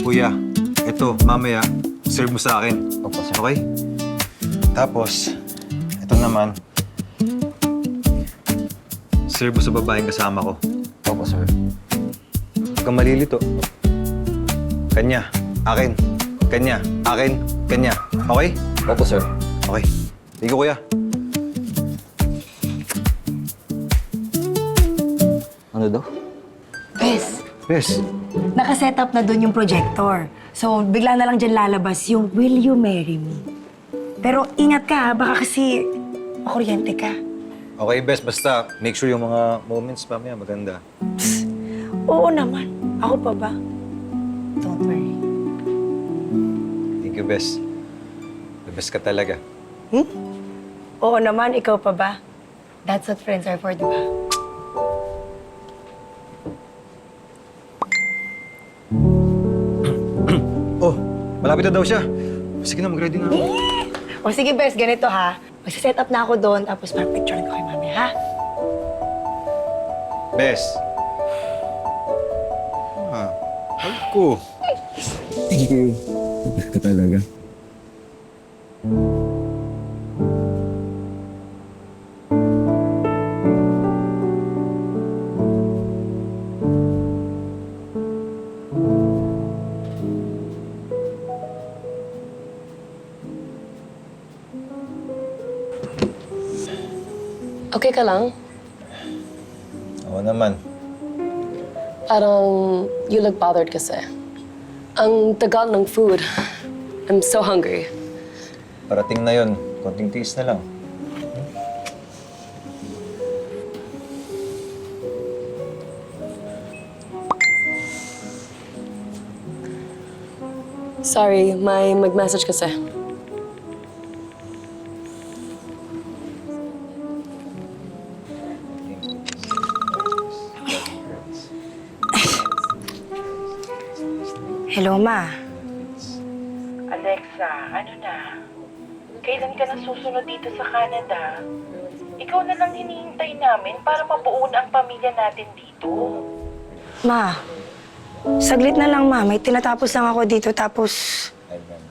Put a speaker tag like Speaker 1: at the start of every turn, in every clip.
Speaker 1: Kuya, ito, mamaya, serve mo sa akin.
Speaker 2: Opo, sir.
Speaker 1: Okay? Tapos, ito naman, serve mo sa babaeng kasama ko.
Speaker 2: Opo, sir.
Speaker 1: Huwag kang malilito. Kanya, akin. Kanya, akin, kanya. Okay?
Speaker 2: Opo, sir.
Speaker 1: Okay. Sige, Kuya.
Speaker 2: Ano daw?
Speaker 3: Bes,
Speaker 1: Yes.
Speaker 3: nakaset up na doon yung projector. So, bigla na lang dyan lalabas yung Will You Marry Me? Pero ingat ka ha, baka kasi makuryente ka.
Speaker 1: Okay, best. Basta, make sure yung mga moments mamaya maganda.
Speaker 3: Oo naman. Ako pa ba? Don't worry.
Speaker 1: Thank you, best. The best ka talaga.
Speaker 3: Oo naman, ikaw pa ba? That's what friends are for, di ba?
Speaker 1: Oh, malapit na daw siya. Sige na, mag-ready na ako.
Speaker 3: O sige, Bes, ganito ha. Magsiset up na ako doon, tapos picture ko kay mami, ha?
Speaker 1: Bes. Ay ko.
Speaker 2: Thank you. Best ka talaga.
Speaker 4: Okay ka lang?
Speaker 1: Oo naman.
Speaker 4: Parang you look bothered kasi. Ang tagal ng food. I'm so hungry.
Speaker 1: Parating na yon. Konting tiis na lang.
Speaker 4: Sorry, may mag-message kasi.
Speaker 3: Hello, Ma.
Speaker 5: Alexa, ano na? Kailan ka na susunod dito sa Canada? Ikaw na lang hinihintay namin para mabuo na ang pamilya natin dito.
Speaker 3: Ma, saglit na lang, Ma. May tinatapos lang ako dito, tapos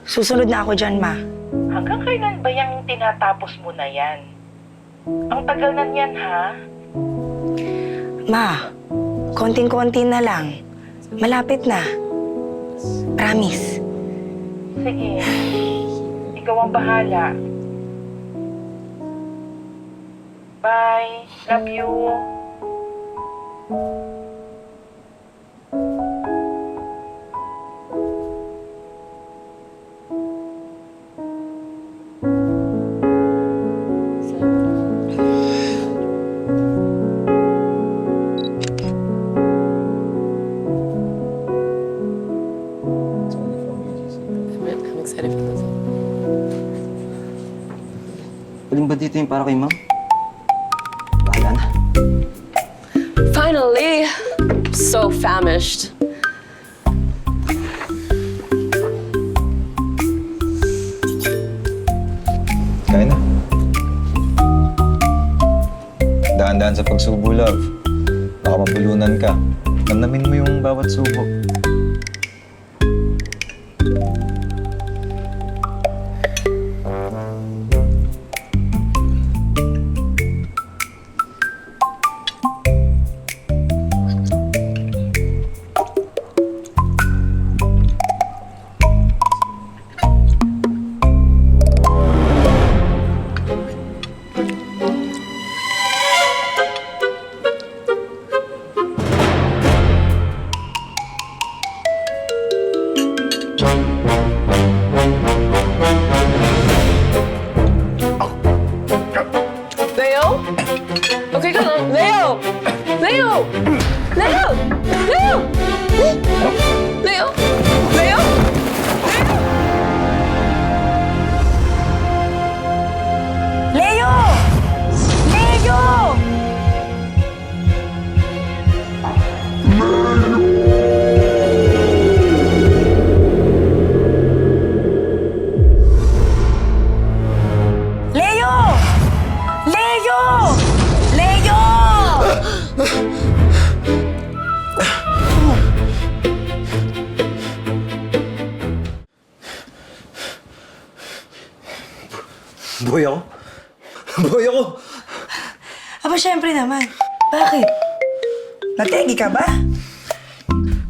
Speaker 3: susunod na ako dyan, Ma.
Speaker 5: Hanggang kailan ba yung tinatapos mo na yan? Ang tagal na niyan, ha?
Speaker 3: Ma, konting-konti na lang. Malapit na. Promise.
Speaker 5: Sige. Ikaw ang bahala. Bye. Love you.
Speaker 4: I'm excited for this.
Speaker 2: Pwedeng ba dito yung para kay ma'am? Bahala na.
Speaker 4: Finally! So famished.
Speaker 1: Kaya na. Daan-daan sa pagsubo, love. Baka mabulunan ka. Namnamin mo yung bawat subo.
Speaker 4: Leo? Okay ka lang? Leo! Leo! Leo! Leo! Leo! Leo!
Speaker 3: Leo! Leo! Leo! Leo! Leo! syempre naman. Bakit? Nategi ka ba?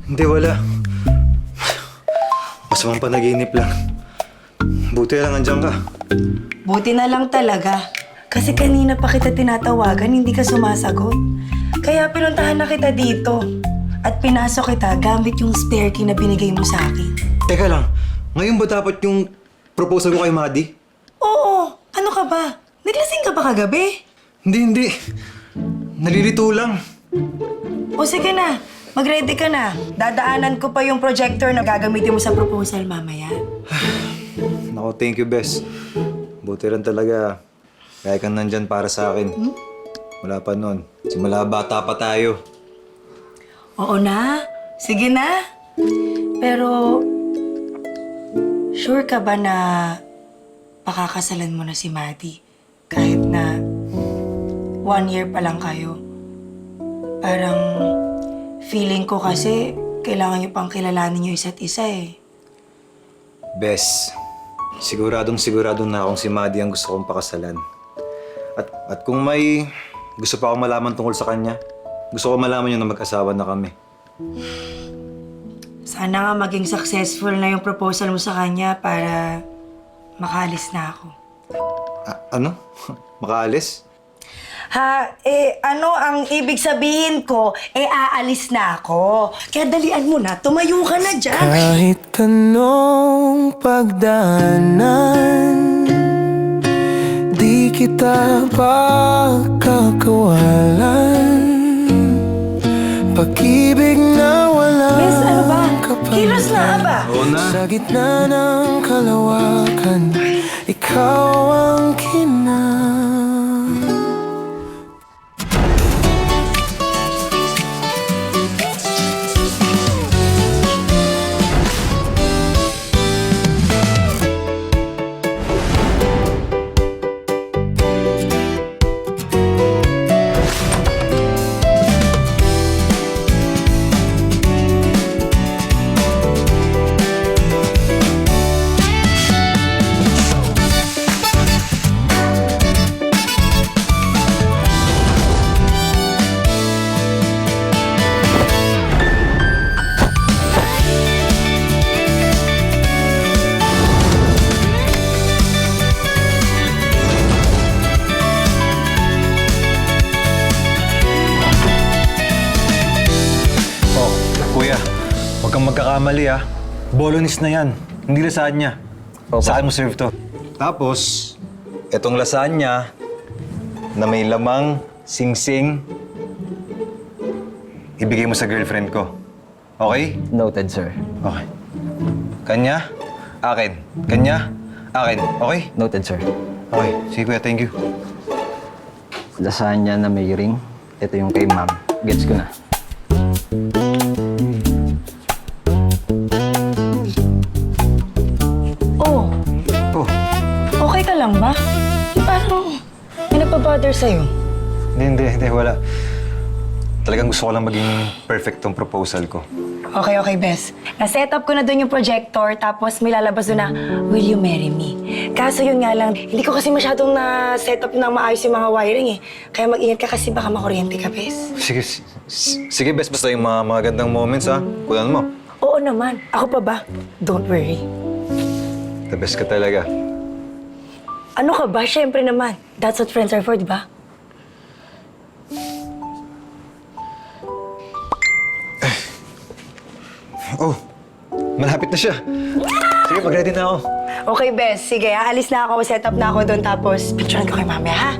Speaker 1: Hindi, wala. Masamang panaginip lang. Buti lang andyan ka.
Speaker 3: Buti na lang talaga. Kasi kanina pa kita tinatawagan, hindi ka sumasagot. Kaya pinuntahan na kita dito. At pinasok kita gamit yung spare key na binigay mo sa akin.
Speaker 1: Teka lang, ngayon ba dapat yung proposal ko kay Maddie?
Speaker 3: Oo, ano ka ba? Naglasing ka ba kagabi?
Speaker 1: Hindi. Nalilito lang.
Speaker 3: O sige na, mag-ready ka na. Dadaanan ko pa yung projector na gagamitin mo sa proposal mamaya.
Speaker 1: Naku, thank you, Bes. Buti lang talaga. Kaya kang nandyan para sa akin. Wala pa nun. Simula bata pa tayo.
Speaker 3: Oo na, sige na. Pero, sure ka ba na pakakasalan mo na si Maddie? Kahit na 1 year pa lang kayo. Parang feeling ko kasi kailangan niyo pang kilalanin niyo isa't isa eh.
Speaker 1: Bes, sigurado na akong si Maddie ang gusto kong pakasalan. At kung may gusto pa akong malaman tungkol sa kanya, gusto ko malaman yun na mag-asawa na kami.
Speaker 3: Sana nga maging successful na yung proposal mo sa kanya para makaalis na ako.
Speaker 1: Ano? Makaalis?
Speaker 3: Ano ang ibig sabihin ko? Aalis na ako. Kaya dalian mo na, tumayo ka na dyan.
Speaker 6: Kahit anong pagdaanan, di kita pagkakawalan. Pag-ibig na walang
Speaker 3: Miss, ano ba?
Speaker 6: kapagitan.
Speaker 3: Kilos na ba?
Speaker 1: Oo na.
Speaker 6: Sa gitna ng kalawakan, ikaw ang kinang.
Speaker 1: Kuya, huwag kang magkakamali ah. Bolognese na yan. Hindi lasagna. Sa akin mo serve to. Tapos, etong lasagna na may lamang sing-sing, ibigay mo sa girlfriend ko. Okay?
Speaker 2: Noted, sir.
Speaker 1: Okay. Kanya, akin. Kanya, akin. Okay?
Speaker 2: Noted, sir.
Speaker 1: Okay. Sige kuya, thank you.
Speaker 2: Lasagna na may ring. Ito yung kay ma'am. Gets ko na.
Speaker 3: Oh,
Speaker 1: Oh,
Speaker 3: okay ka lang ba? Parang may nagpa-bother sa'yo.
Speaker 1: hindi, wala. Talagang gusto ko lang maging perfect tong proposal ko.
Speaker 3: Okay, Bes. Na-set up ko na doon yung projector, tapos may lalabas doon na, "Will you marry me?" Kaso yun nga lang, hindi ko kasi masyadong na-set up ng maayos yung mga wiring eh. Kaya mag-ingat ka kasi baka makuryente ka, Bes.
Speaker 1: Sige, best. Basta yung mga magandang moments, ha? Kunan mo.
Speaker 3: Oo naman. Ako pa ba? Don't worry.
Speaker 1: The best ka talaga.
Speaker 3: Ano ka ba? Siyempre naman. That's what friends are for, di ba?
Speaker 1: Oh, malapit na siya. Sige, mag-ready na ako.
Speaker 3: Okay, Bes. Sige, aalis na ako. Set up na ako doon. Tapos, picturean ko kay mamaya, ha?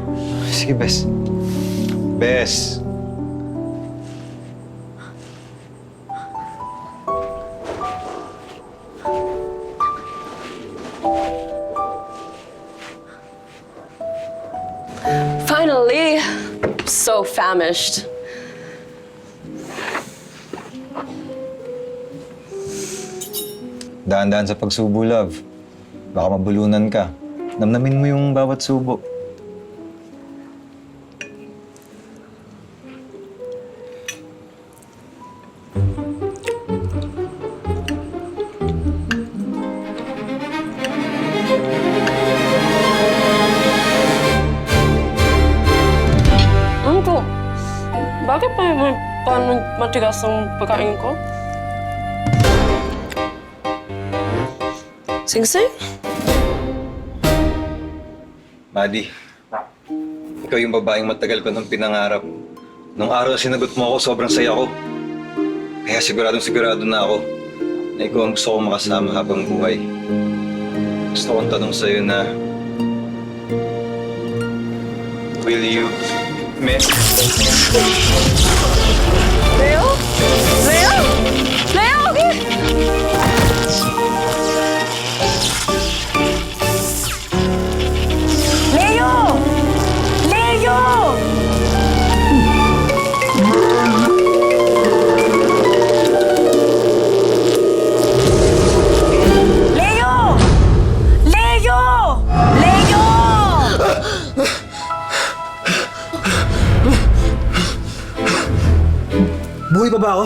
Speaker 1: Sige, best. Best.
Speaker 4: Finally! So famished.
Speaker 1: Daan-daan sa pagsubo, love. Baka mabulunan ka. Namnamin mo yung bawat subo.
Speaker 4: ka pa paano matigas ang pagkain ko? Sing-sing?
Speaker 1: Maddie, ikaw yung babaeng matagal ko nang pinangarap. Nung araw na sinagot mo ako, sobrang saya ko. Kaya sigurado na ako na ikaw ang gusto kong makasama habang buhay. Gusto kong tanong sa'yo na, will you
Speaker 4: Leo? Leo? Leo, okay?
Speaker 3: Leo! Leo! Leo! Leo! Leo!
Speaker 1: buhay pa ba ako?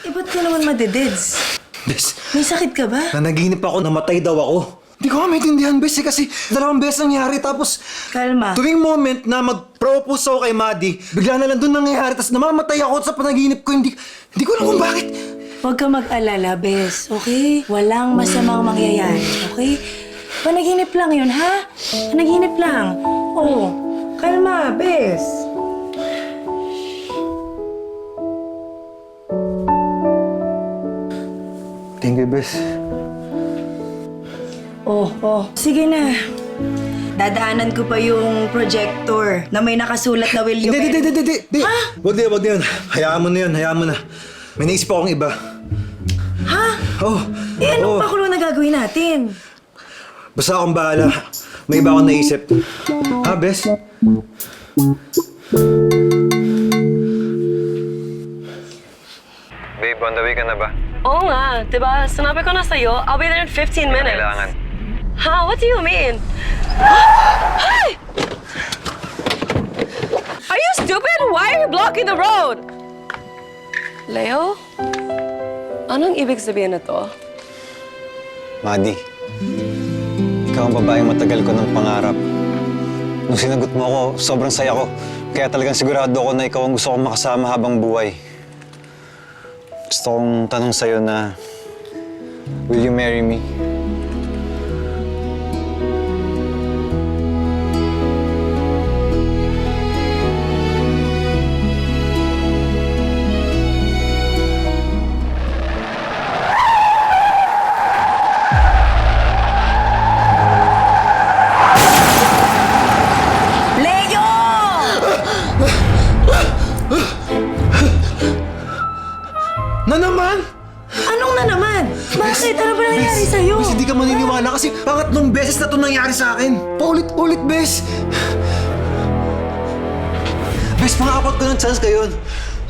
Speaker 3: Eh, ba't ka naman madededs?
Speaker 1: Bes,
Speaker 3: May sakit ka ba?
Speaker 1: nanaginip ako, namatay daw ako. Hindi ko maintindihan, Bes, kasi 2 beses nangyari. Tapos,
Speaker 3: Kalma.
Speaker 1: tuwing moment na mag-propose ako kay Maddie, bigla na lang doon nangyayari. Tapos namamatay ako sa panaginip ko. Hindi ko alam kung bakit.
Speaker 3: Huwag ka mag-alala, Bes. Okay? Walang masamang mangyayari, okay? Panaginip lang yun, ha? Panaginip lang. Oo. Kalma, Bes.
Speaker 1: Thank you, Bes.
Speaker 3: Oh. Sige na. Dadaanan ko pa yung projector na may nakasulat na will you...
Speaker 1: Hindi. Wag na yun. Hayaan mo na. May naisip akong iba.
Speaker 3: Ha?
Speaker 1: Oh.
Speaker 3: Eh, anong pakulo na gagawin natin?
Speaker 1: Basta akong bahala. May iba akong naisip. Ha, Bes? Babe, on the way ka na ba?
Speaker 4: Oo nga, diba? Sinabi ko na sa'yo, I'll be there in 15 minutes.
Speaker 1: Kailangan.
Speaker 4: Ha? What do you mean? Hey! Are you stupid? Why are you blocking the road? Leo? Anong ibig sabihin na to?
Speaker 1: Maddie, ikaw ang babaeng matagal ko ng pangarap. Nung sinagot mo ako, sobrang saya ko. Kaya talagang sigurado ako na ikaw ang gusto kong makasama habang buhay. Gusto kong tanong sa'yo na, will you marry me?
Speaker 3: Leo!
Speaker 1: Na naman!
Speaker 3: Anong na naman? Bakit? Ano ba nangyayari sa'yo?
Speaker 1: Bes, hindi ka maniniwala kasi pangatlong beses na ito nangyari sa akin. Paulit-ulit, Bes. Bes, pang-apat ko ng chance ngayon.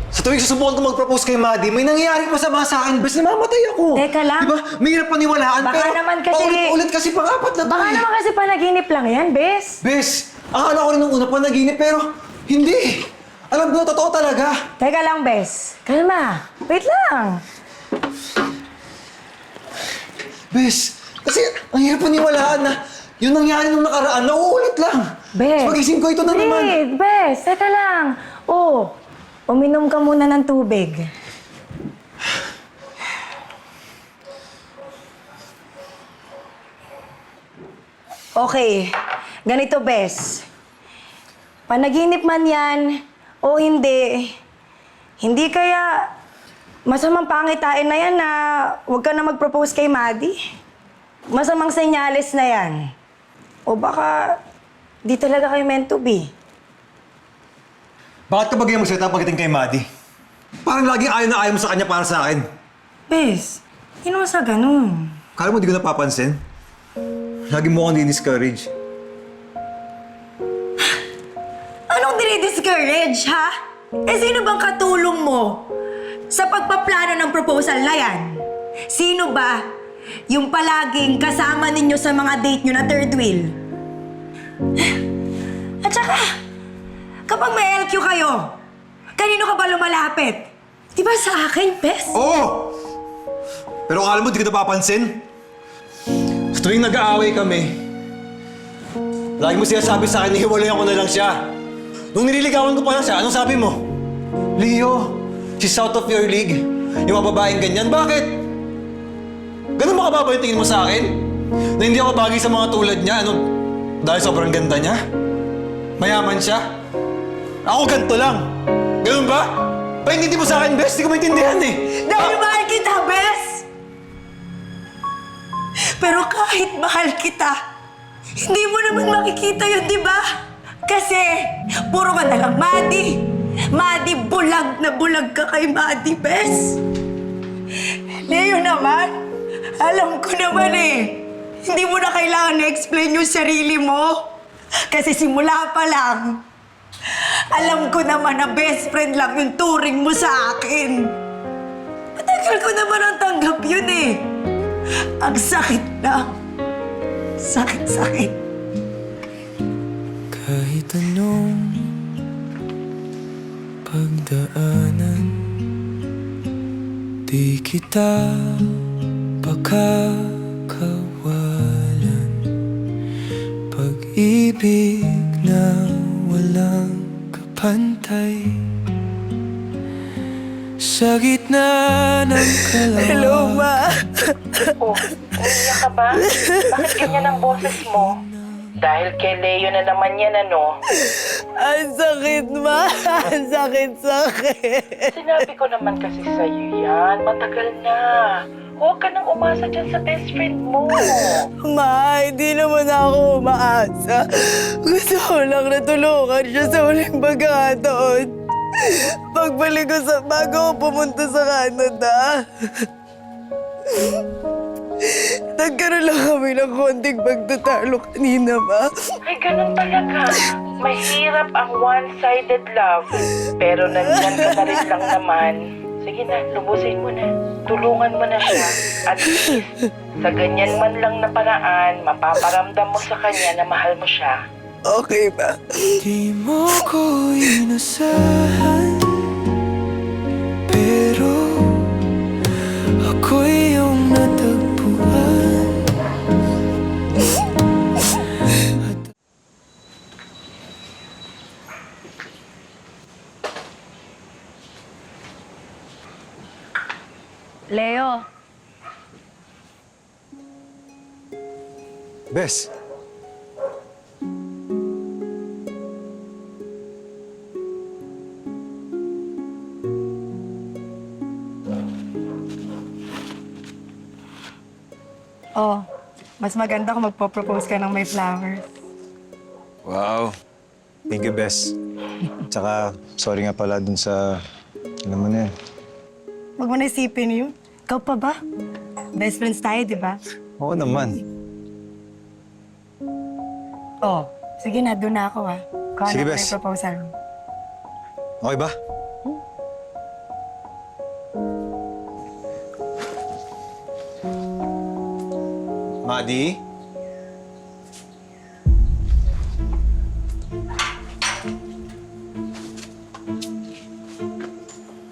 Speaker 1: Sa tuwing susubukan ko mag-propose kay Maddie, may nangyayari masama sa akin, Bes. Namamatay ako.
Speaker 3: Teka lang.
Speaker 1: Diba? May hirap paniwalaan,
Speaker 3: Baka
Speaker 1: pero
Speaker 3: naman kasi-
Speaker 1: paulit-ulit kasi pang-apat na to.
Speaker 3: Baka naman kasi panaginip lang yan, Bes.
Speaker 1: Bes, akala ko rin nung una panaginip, pero hindi. Alam ko, totoo talaga.
Speaker 3: Teka lang, Bes. Kalma. Wait lang.
Speaker 1: Bes, kasi ang hirap paniwalaan na yung nangyari nung nakaraan, nauulit lang.
Speaker 3: Bes.
Speaker 1: Sa pagising ko, ito na naman.
Speaker 3: Wait, Bes. Teka lang. Oh, uminom ka muna ng tubig. Okay. Ganito, Bes. Panaginip man yan o hindi kaya masamang pangitain na yan na huwag ka na mag-propose kay Maddie? Masamang senyales na yan. O baka di talaga kayo meant to be.
Speaker 1: Bakit ka ba ganyan magsalita pagdating kay Maddie? Parang laging ayaw na ayaw mo sa kanya para sa akin.
Speaker 3: Bes, hindi naman sa ganun.
Speaker 1: Kala mo di ko napapansin? Lagi mo akong di-discourage.
Speaker 3: Anong dinidiscourage, ha? Eh, sino bang katulong mo sa pagpaplano ng proposal na yan? Sino ba yung palaging kasama ninyo sa mga date nyo na third wheel? At saka, kapag may LQ kayo, kanino ka ba lumalapit? Di ba sa akin, Bes?
Speaker 1: Oo! Pero akala mo di ko napapansin? Sa tuwing nag-aaway kami, Lagi mo sinasabi sa akin, hiwalayan ko na lang siya. Nung nililigawan ko pa lang siya, anong sabi mo? Leo, she's out of your league. Yung mga babaeng ganyan, bakit? Ganun ba kababa yung tingin mo sa akin? Na hindi ako bagay sa mga tulad niya, ano? Dahil sobrang ganda niya? Mayaman siya? Ako ganito lang. Ganun ba? Paintindi mo sa akin, Bes. Di ko maintindihan eh.
Speaker 3: Dahil mahal kita, Bes! Pero kahit mahal kita, hindi mo naman makikita yun, di ba? Kasi, puro ka na lang, Madi. Madi, bulag na bulag ka kay Madi, Bes. Leo naman, alam ko naman eh. Hindi mo na kailangan na-explain yung sarili mo. Kasi simula pa lang, alam ko naman na best friend lang yung turing mo sa akin. Matagal ko naman ang tanggap yun eh. Ang sakit na. Sakit-sakit.
Speaker 6: Kahit anong pagdaanan, di kita pakakawalan. Pag-ibig na walang kapantay, sa gitna ng kalawakan.
Speaker 3: Hello, Ma.
Speaker 5: Oh, umiyak ka ba? Bakit ganyan ang boses mo? Dahil kay Leo na naman yan, ano?
Speaker 3: Ang sakit, Ma. Ang sakit-sakit.
Speaker 5: Sinabi ko naman kasi sa'yo yan. Matagal na. Huwag ka nang umasa dyan sa best friend mo.
Speaker 3: Ma, hindi naman ako umaasa. Gusto ko lang natulungan siya sa huling pagkakataon. Pagbalik ko bago ako pumunta sa Canada. Nagkaroon lang kami ng konting pagtatalo kanina, Ma.
Speaker 5: Ay, ganun talaga. Mahirap ang one-sided love. Pero nandyan ka na rin lang naman. Sige na, lubusin mo na. Tulungan mo na siya. At least, sa ganyan man lang na paraan, mapaparamdam mo sa kanya na mahal mo siya.
Speaker 3: Okay ba?
Speaker 6: Di mo ko inasahan, pero ako iyong natagpuan.
Speaker 4: Leo,
Speaker 1: Bes,
Speaker 3: Oh, mas maganda kung magpo-propose ka ng may flowers.
Speaker 1: wow. Thank you, Bes. Tsaka, sorry nga pala dun sa... Alam mo na yan.
Speaker 3: Huwag mo na isipin yun. Ikaw pa ba? Best friends tayo, di ba?
Speaker 1: Oo naman.
Speaker 3: Oh, sige na, doon na ako ah. Kuha
Speaker 1: Sige,
Speaker 3: na
Speaker 1: Bes.
Speaker 3: may proposal.
Speaker 1: Okay ba? Madi?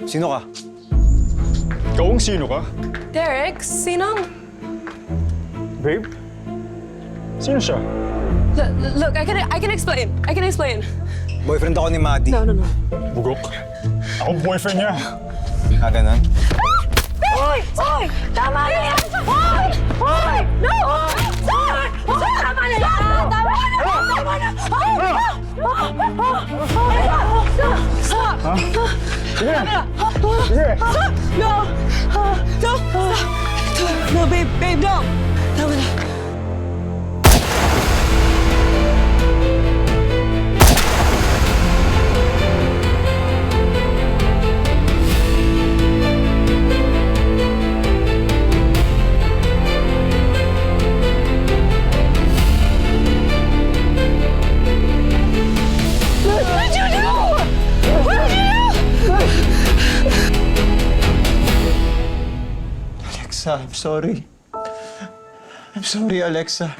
Speaker 1: Sino ka?
Speaker 7: Ikaw ang sino ka?
Speaker 4: Derek, sino?
Speaker 7: Babe? Sino siya?
Speaker 4: Look, I can explain. I can explain.
Speaker 1: Boyfriend ako ni Madi.
Speaker 4: No.
Speaker 7: Bugok. Ako boyfriend niya.
Speaker 1: Ah, ganun?
Speaker 3: Hoy! Hoy! Tama na yan! Hoy! Hoy! No! Hoy! Hoy! Tama na yan! Tama na! Tama na! Stop!
Speaker 7: Sige! Sige!
Speaker 3: No! No! No, babe, no! Tama na. What'd you do? What'd you do?
Speaker 1: Alexa, I'm sorry. I'm sorry, Alexa.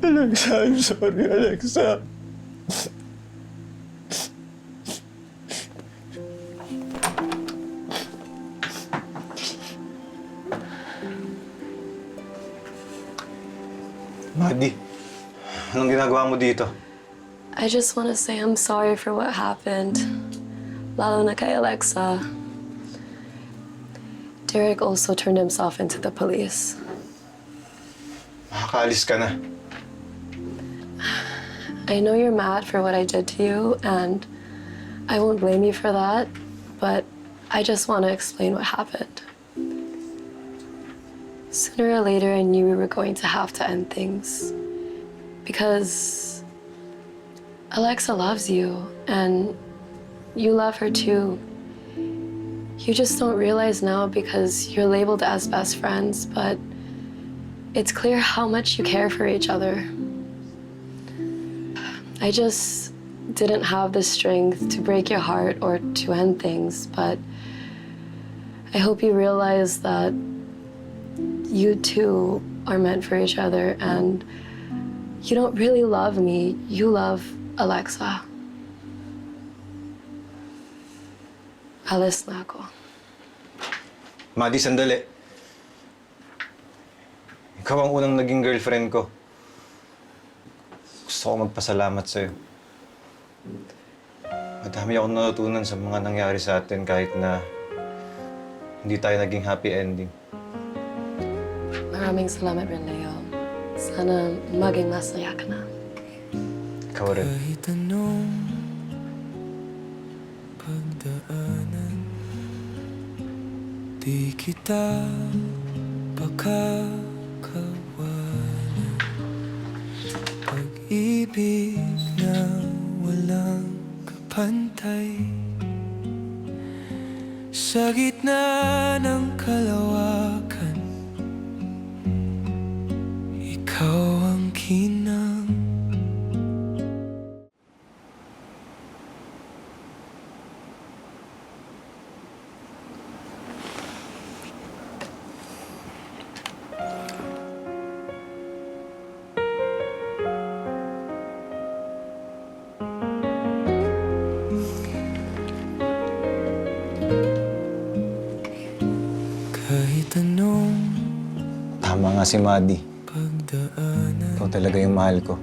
Speaker 1: Alexa, I'm sorry, Alexa. Maddie, anong ginagawa mo dito?
Speaker 4: I just want to say I'm sorry for what happened. Lalo na kay Alexa. Derek also turned himself into the police.
Speaker 1: Makakaalis ka na.
Speaker 4: I know you're mad for what I did to you, and I won't blame you for that, but I just want to explain what happened. Sooner or later, I knew we were going to have to end things. Because Alexa loves you, and you love her too. You just don't realize now because you're labeled as best friends, but it's clear how much you care for each other. I just didn't have the strength to break your heart or to end things, but I hope you realize that you two are meant for each other, and you don't really love me, you love Alexa. Alis na ako.
Speaker 1: Maddie, sandali. Ikaw ang unang naging girlfriend ko. Gusto ko magpasalamat sa'yo. Madami akong natutunan sa mga nangyari sa atin kahit na hindi tayo naging happy ending.
Speaker 4: Maraming salamat rin, Leo. Sana maging masaya ka na.
Speaker 1: Ikaw rin.
Speaker 6: Kahit anong pagdaanan, di kita pakakawalan. Pag-ibig na walang kapantay, sa gitna ng kalawakan, ikaw ang kinang. Kahit anong
Speaker 1: Tama nga si Maddie.
Speaker 6: pagdaanan,
Speaker 1: Ikaw talaga yung mahal ko.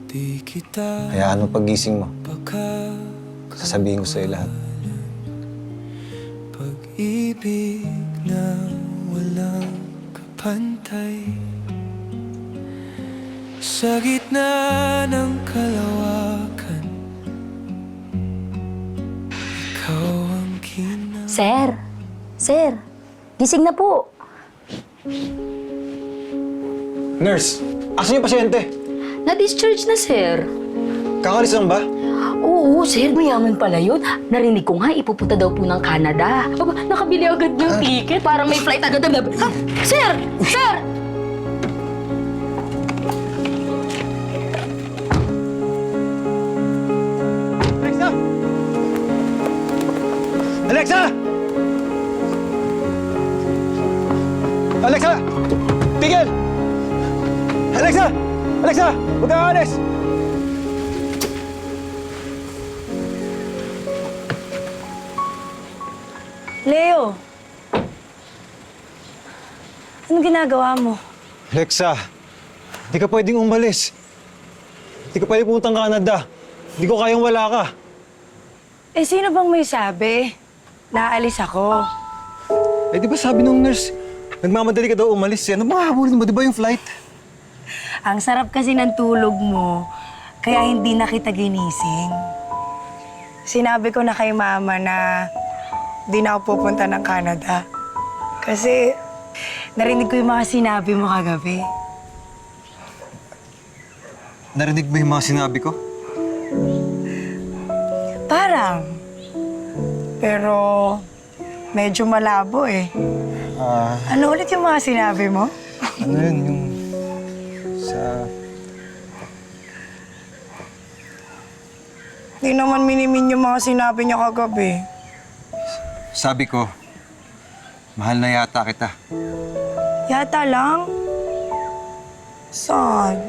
Speaker 6: di kita
Speaker 1: Hayaan mo pagising mo.
Speaker 6: pakakawalan.
Speaker 1: Sasabihin ko sa'yo lahat.
Speaker 6: Pag-ibig na walang kapantay, sa gitna ng kalawakan, ikaw ang kinang.
Speaker 8: Sir! Sir! Gising na po!
Speaker 1: Nurse, asan yung pasyente?
Speaker 8: Na-discharge na, sir.
Speaker 1: Kakalis lang ba?
Speaker 8: Oo, sir. Mayaman pala yun. Narinig ko nga, ipupunta daw po ng Canada. Aba, nakabili agad ng ticket. Parang may flight agad. Ha? Sir! Sir!
Speaker 1: Alexa! Alexa! Alexa! Tigil! Alexa! Alexa! Huwag kang aalis!
Speaker 3: Leo! Anong ginagawa mo?
Speaker 1: Alexa, hindi ka pwedeng umalis. Hindi ka pwedeng pumuntang Canada. Hindi ko kayang wala ka.
Speaker 3: Eh, sino bang may sabi? Naalis ako.
Speaker 1: Eh, di ba sabi nung nurse, nagmamadali ka daw umalis. Ano mga habulin mo? Di ba yung flight?
Speaker 3: Ang sarap kasi ng tulog mo, kaya hindi na kita ginising. Sinabi ko na kay Mama na di na ako pupunta ng Canada. Kasi narinig ko yung mga sinabi mo kagabi.
Speaker 1: Narinig mo yung mga sinabi ko?
Speaker 3: Parang. Pero medyo malabo eh. Ano ulit yung mga sinabi mo?
Speaker 1: Ano yun? Yung sa...
Speaker 3: Di naman minimin yung mga sinabi niya kagabi.
Speaker 1: Sabi ko, mahal na yata kita.
Speaker 3: Yata lang? Saan?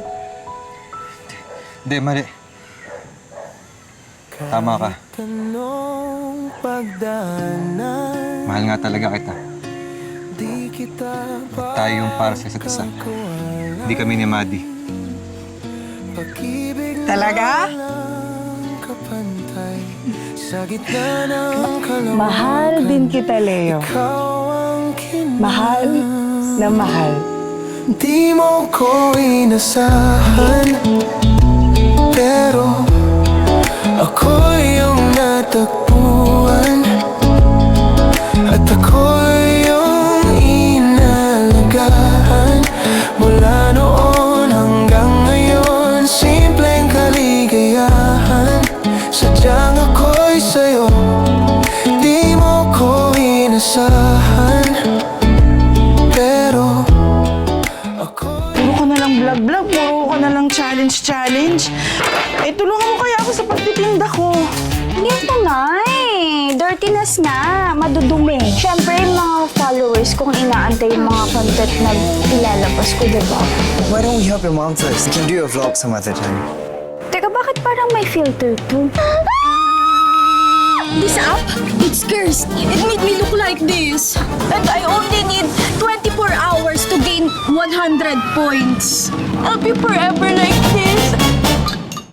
Speaker 1: Hindi, mali. Tama ka.
Speaker 6: Anong pagdaanan,
Speaker 1: Mahal nga talaga kita.
Speaker 6: di kita
Speaker 1: Tayo yung para sa isa't isa. Hindi kami ni Maddie.
Speaker 6: pag-ibig
Speaker 3: Talaga?
Speaker 6: kapantay sa gitna ng kalawakan.
Speaker 3: Mahal din kita, Leo.
Speaker 6: Ikaw ang
Speaker 3: Mahal na mahal.
Speaker 6: di mo ko inasahan, pero ako yung natagpuan at ako yung inalagaan. Mula noon hanggang ngayon, simpleng kaligayahan. Sadyang ako'y sa'yo, di mo ko inasahan, pero
Speaker 3: Puro ka na lang vlog-vlog, puro ka na lang challenge-challenge. Eh, tulungan mo kaya ako sa pagtitinda ko.
Speaker 9: Hindi ito na eh. Dirtiness na. Madudumi. Siyempre, yung mga followers kong inaantay yung mga content na ilalabas ko, diba?
Speaker 2: Why don't we help your mom first? We can do a vlog some other time.
Speaker 9: Teka, bakit parang may filter to?
Speaker 8: This app, it's cursed. It made me look like this. And I only need 24 hours to gain 100 points. I'll be forever like this.